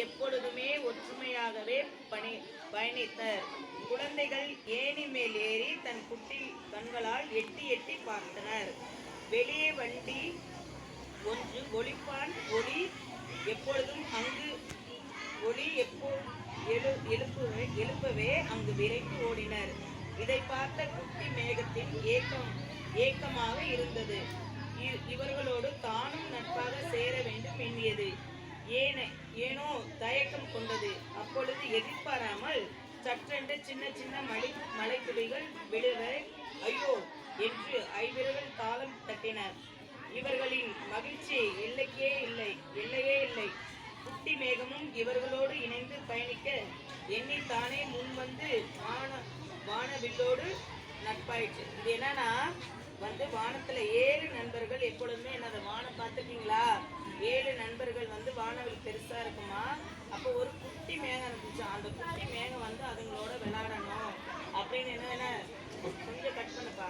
எப்பொழுதுமே ஒற்றுமையாகவே பயணித்தனர். குழந்தைகள் ஏணி மேல் ஏறி தன் குட்டி கண்களால் எட்டி எட்டி பார்த்தனர். வெளியே வண்டி ஒன்று ஒலிப்பான் ஒலி எப்பொழுதும் அங்கு ஒலி எழுப்பவே அங்கு விரைந்து ஓடினர். இதை பார்த்த குட்டி மேகத்தின் ஏக்கமாக இருந்தது. இவர்களோடு தானும் நட்பாக சேர வேண்டும் எண்ணியது. ஏனோ தயக்கம் கொண்டது. அப்பொழுது எதிர்பாராமல் சற்றென்று சின்ன சின்ன மலை துளிகள் விழுவே ஐயோ என்று ஐவிரர்கள் தாளம் தட்டினர். இவர்களின் மகிழ்ச்சி எல்லையே இல்லை. குட்டி மேகமும் இவர்களோடு இணைந்து பயணிக்க எண்ணித்தானே முன்வந்து வானவில்லோடு நட்பாயிற்று. இது என்னன்னா வானத்துல 7 நண்பர்கள் எப்பொழுதுமே என்னது வானம் பார்த்துருக்கீங்களா? 7 நண்பர்கள் வானவில் பெருசா இருக்குமா. அப்போ ஒரு குட்டி மேகம் இருந்துச்சு. அந்த குட்டி மேகம் அதுங்களோட விளையாடணும் அப்படின்னு என்ன கொஞ்சம் கட் பண்ணுப்பா.